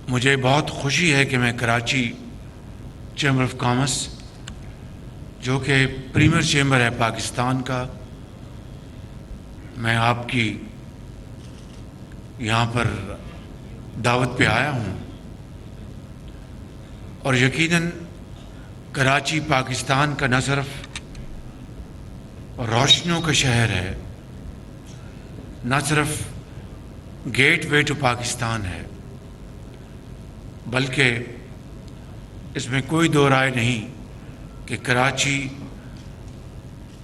مجھے بہت خوشی ہے کہ میں کراچی چیمبر آف کامرس، جو کہ پریمیئر چیمبر ہے پاکستان کا، میں آپ کی یہاں پر دعوت پہ آیا ہوں، اور یقیناً کراچی پاکستان کا نہ صرف روشنیوں کا شہر ہے، نہ صرف گیٹ وے ٹو پاکستان ہے، بلکہ اس میں کوئی دو رائے نہیں کہ کراچی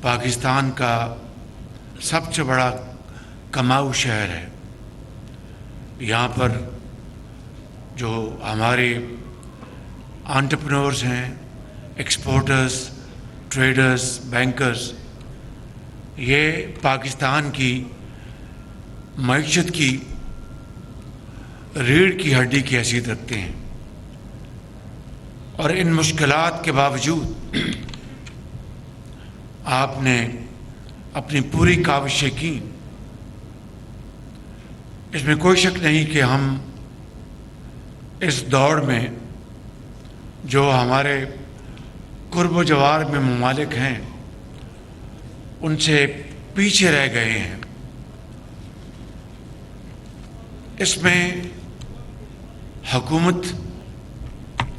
پاکستان کا سب سے بڑا کماؤ شہر ہے۔ یہاں پر جو ہمارے انٹرپرینورز ہیں، ایکسپورٹرز، ٹریڈرز، بینکرز، یہ پاکستان کی معیشت کی ریڑھ کی ہڈی کی حیثیت رکھتے ہیں، اور ان مشکلات کے باوجود آپ نے اپنی پوری کاوشیں کی۔ اس میں کوئی شک نہیں کہ ہم اس دوڑ میں جو ہمارے قرب و جوار میں ممالک ہیں ان سے پیچھے رہ گئے ہیں۔ اس میں حکومت،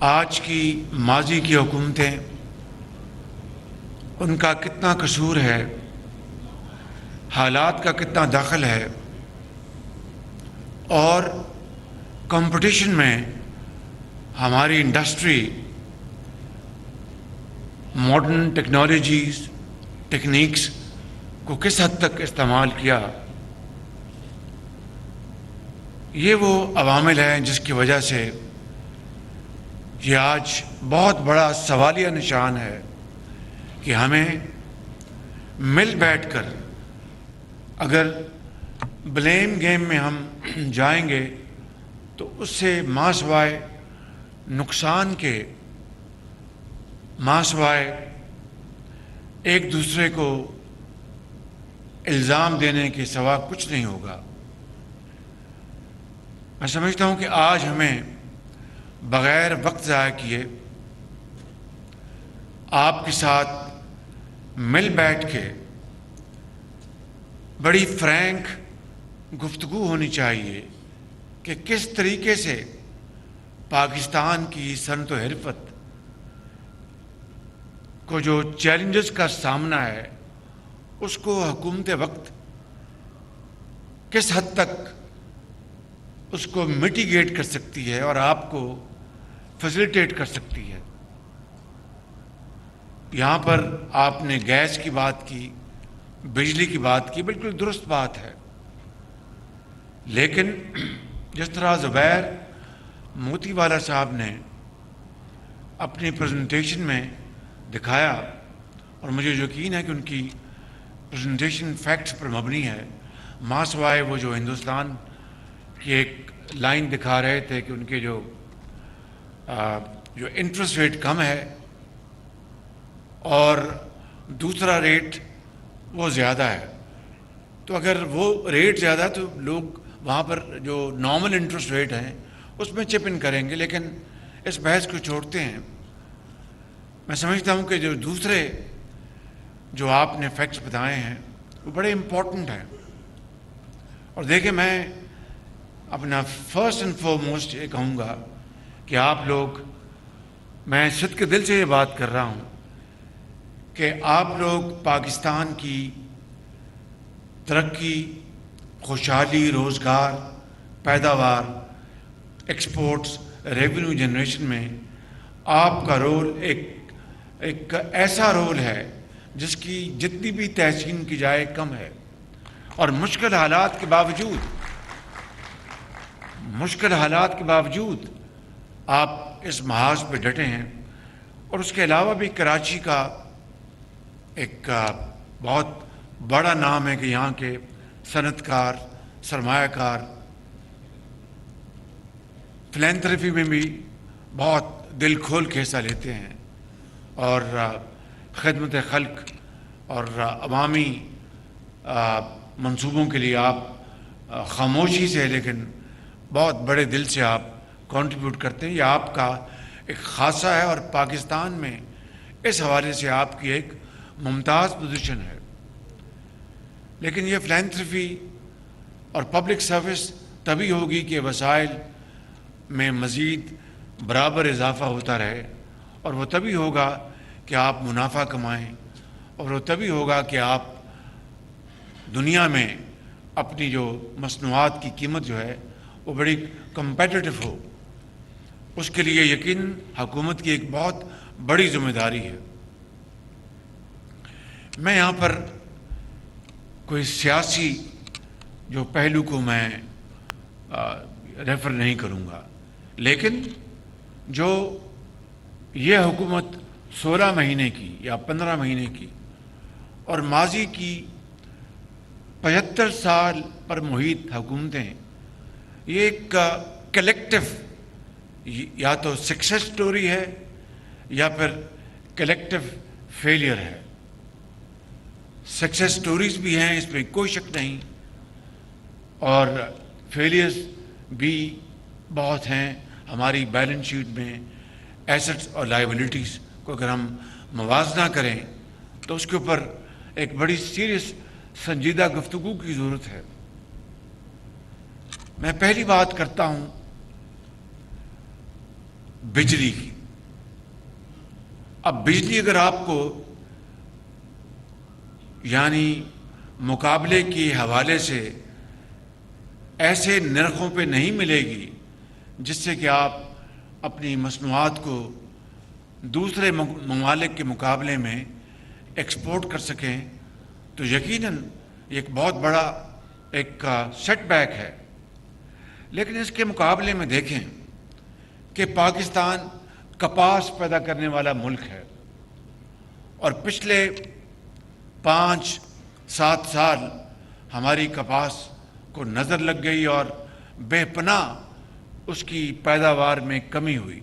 آج کی ماضی کی حکومتیں، ان کا کتنا قصور ہے، حالات کا کتنا دخل ہے، اور کمپٹیشن میں ہماری انڈسٹری ماڈرن ٹیکنالوجیز، ٹیکنیکس کو کس حد تک استعمال کیا۔ یہ وہ عوامل ہیں جس کی وجہ سے یہ آج بہت بڑا سوالیہ نشان ہے کہ ہمیں مل بیٹھ کر اگر بلیم گیم میں ہم جائیں گے تو اس سے ماں سوائے نقصان کے، ماں سوائے ایک دوسرے کو الزام دینے کے سوا کچھ نہیں ہوگا۔ میں سمجھتا ہوں کہ آج ہمیں بغیر وقت ضائع کیے آپ کے ساتھ مل بیٹھ کے بڑی فرینک گفتگو ہونی چاہیے کہ کس طریقے سے پاکستان کی صنعت و حرفت کو جو چیلنجز کا سامنا ہے اس کو حکومت وقت کس حد تک اس کو میٹیگیٹ کر سکتی ہے اور آپ کو فیسیلیٹیٹ کر سکتی ہے۔ یہاں پر آپ نے گیس کی بات کی، بجلی کی بات کی، بالکل درست بات ہے، لیکن جس طرح زبیر موتی والا صاحب نے اپنی پریزنٹیشن میں دکھایا، اور مجھے یقین ہے کہ ان کی پریزنٹیشن فیکٹس پر مبنی ہے، ماں سوائے وہ جو ہندوستان کی ایک لائن دکھا رہے تھے کہ ان کے جو انٹرسٹ ریٹ کم ہے اور دوسرا ریٹ وہ زیادہ ہے، تو اگر وہ ریٹ زیادہ ہے تو لوگ وہاں پر جو نارمل انٹرسٹ ریٹ ہیں اس میں چپ ان کریں گے، لیکن اس بحث کو چھوڑتے ہیں۔ میں سمجھتا ہوں کہ جو دوسرے جو آپ نے فیکٹس بتائے ہیں وہ بڑے امپورٹنٹ ہیں، اور دیکھیں میں اپنا فرسٹ اینڈ فارموسٹ یہ کہوں گا کہ آپ لوگ، میں صدق کے دل سے یہ بات کر رہا ہوں کہ آپ لوگ پاکستان کی ترقی، خوشحالی، روزگار، پیداوار، ایکسپورٹس، ریونیو جنریشن میں آپ کا رول ایک ایسا رول ہے جس کی جتنی بھی تحسین کی جائے کم ہے، اور مشکل حالات کے باوجود آپ اس محاذ پہ ڈٹے ہیں۔ اور اس کے علاوہ بھی کراچی کا ایک بہت بڑا نام ہے کہ یہاں کے صنعت کار، سرمایہ کار فلینتھرپی میں بھی بہت دل کھول کے حصہ لیتے ہیں، اور خدمت خلق اور عوامی منصوبوں کے لیے آپ خاموشی سے لیکن بہت بڑے دل سے آپ کنٹریبیوٹ کرتے ہیں. یہ آپ کا ایک خاصہ ہے اور پاکستان میں اس حوالے سے آپ کی ایک ممتاز پوزیشن ہے. لیکن یہ فلانتھرپی اور پبلک سروس تبھی ہوگی کہ وسائل میں مزید برابر اضافہ ہوتا رہے, اور وہ تبھی ہوگا کہ آپ منافع کمائیں, اور وہ تبھی ہوگا کہ آپ دنیا میں اپنی جو مصنوعات کی قیمت جو ہے وہ بڑی کمپیٹیٹو ہو. اس کے لیے یقیناً حکومت کی ایک بہت بڑی ذمہ داری ہے. میں یہاں پر کوئی سیاسی جو پہلو کو میں ریفر نہیں کروں گا, لیکن جو یہ حکومت 16 مہینے کی یا 15 مہینے کی اور ماضی کی 75 سال پر محیط حکومتیں, یہ ایک کلیکٹیو یا تو سکسیس سٹوری ہے یا پھر کلیکٹیو فیلئر ہے. سکسیس سٹوریز بھی ہیں, اس میں کوئی شک نہیں, اور فیلئرز بھی بہت ہیں. ہماری بیلنس شیٹ میں ایسٹس اور لائبلٹیز کو اگر ہم موازنہ کریں تو اس کے اوپر ایک بڑی سیریس سنجیدہ گفتگو کی ضرورت ہے. میں پہلی بات کرتا ہوں بجلی کی. اب بجلی اگر آپ کو یعنی مقابلے کے حوالے سے ایسے نرخوں پہ نہیں ملے گی جس سے کہ آپ اپنی مصنوعات کو دوسرے ممالک کے مقابلے میں ایکسپورٹ کر سکیں, تو یقیناً ایک بہت بڑا ایک سیٹ بیک ہے. لیکن اس کے مقابلے میں دیکھیں کہ پاکستان کپاس پیدا کرنے والا ملک ہے, اور پچھلے 5-7 سال ہماری کپاس کو نظر لگ گئی اور بے پناہ اس کی پیداوار میں کمی ہوئی.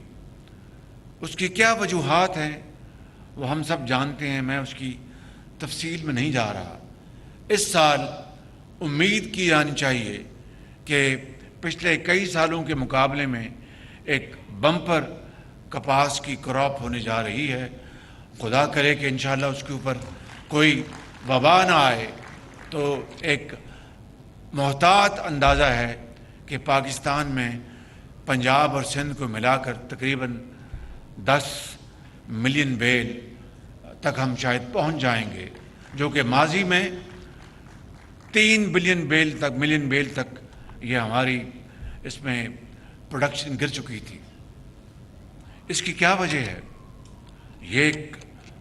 اس کی کیا وجوہات ہیں وہ ہم سب جانتے ہیں, میں اس کی تفصیل میں نہیں جا رہا. اس سال امید کی جانی چاہیے کہ پچھلے کئی سالوں کے مقابلے میں ایک بمپر کپاس کی کراپ ہونے جا رہی ہے. خدا کرے کہ انشاءاللہ اس کے اوپر کوئی وبا نہ آئے, تو ایک محتاط اندازہ ہے کہ پاکستان میں پنجاب اور سندھ کو ملا کر تقریباً 10 ملین بیل تک ہم شاید پہنچ جائیں گے, جو کہ ماضی میں 3 ملین بیل تک یہ ہماری اس میں پروڈکشن گر چکی تھی. اس کی کیا وجہ ہے؟ یہ ایک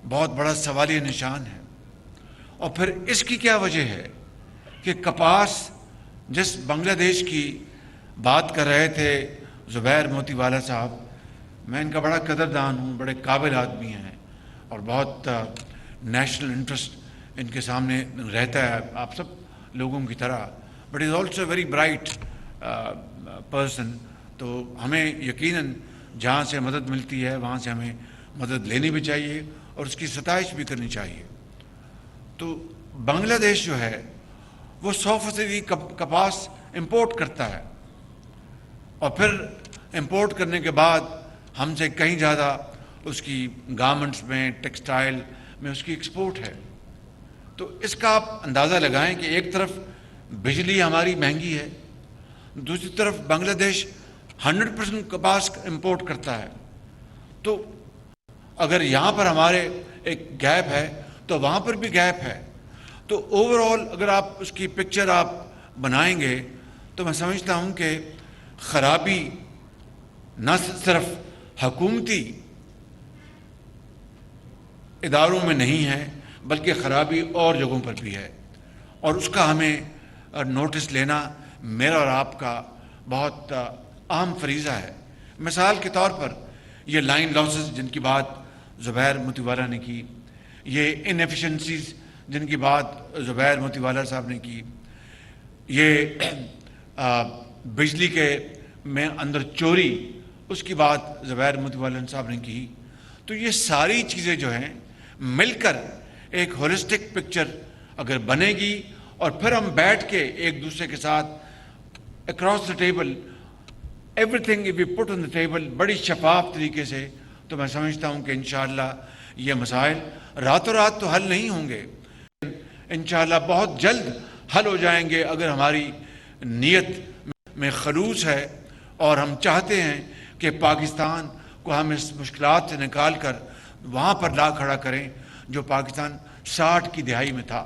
بہت بڑا سوالیہ نشان ہے. اور پھر اس کی کیا وجہ ہے کہ کپاس جس بنگلہ دیش کی بات کر رہے تھے زبیر موتی والا صاحب, میں ان کا بڑا قدردان ہوں, بڑے قابل آدمی ہیں اور بہت نیشنل انٹرسٹ ان کے سامنے رہتا ہے آپ سب لوگوں کی طرح, but is also very bright person. تو ہمیں یقیناً جہاں سے مدد ملتی ہے وہاں سے ہمیں مدد لینی بھی چاہیے اور اس کی ستائش بھی کرنی چاہیے. تو بنگلہ دیش جو ہے وہ 100% کپاس امپورٹ کرتا ہے, اور پھر امپورٹ کرنے کے بعد ہم سے کہیں زیادہ اس کی گارمنٹس میں, ٹیکسٹائل میں اس کی ایکسپورٹ ہے. تو اس کا آپ اندازہ لگائیں کہ ایک طرف بجلی ہماری مہنگی ہے, دوسری طرف بنگلہ دیش 100% کپاس امپورٹ کرتا ہے. تو اگر یہاں پر ہمارے ایک گیپ ہے تو وہاں پر بھی گیپ ہے. تو اوور آل اگر آپ اس کی پکچر آپ بنائیں گے تو میں سمجھتا ہوں کہ خرابی نہ صرف حکومتی اداروں میں نہیں ہے بلکہ خرابی اور جگہوں پر بھی ہے, اور اس کا ہمیں نوٹس لینا میرا اور آپ کا بہت اہم فریضہ ہے. مثال کے طور پر یہ لائن لاسز جن کی بات زبیر موتی والا نے کی, یہ انیفیشنسیز جن کی بات زبیر موتی والا صاحب نے کی, یہ بجلی کے میں اندر چوری اس کی بات زبیر موتی والا صاحب نے کی. تو یہ ساری چیزیں جو ہیں مل کر ایک ہولسٹک پکچر اگر بنے گی اور پھر ہم بیٹھ کے ایک دوسرے کے ساتھ across the table every thing if we put on the table بڑی شفاف طریقے سے، تو میں سمجھتا ہوں کہ انشاءاللہ یہ مسائل راتوں رات تو حل نہیں ہوں گے، انشاءاللہ بہت جلد حل ہو جائیں گے اگر ہماری نیت میں خلوص ہے اور ہم چاہتے ہیں کہ پاکستان کو ہم اس مشکلات سے نکال کر وہاں پر لا کھڑا کریں جو پاکستان 60 کی دہائی میں تھا۔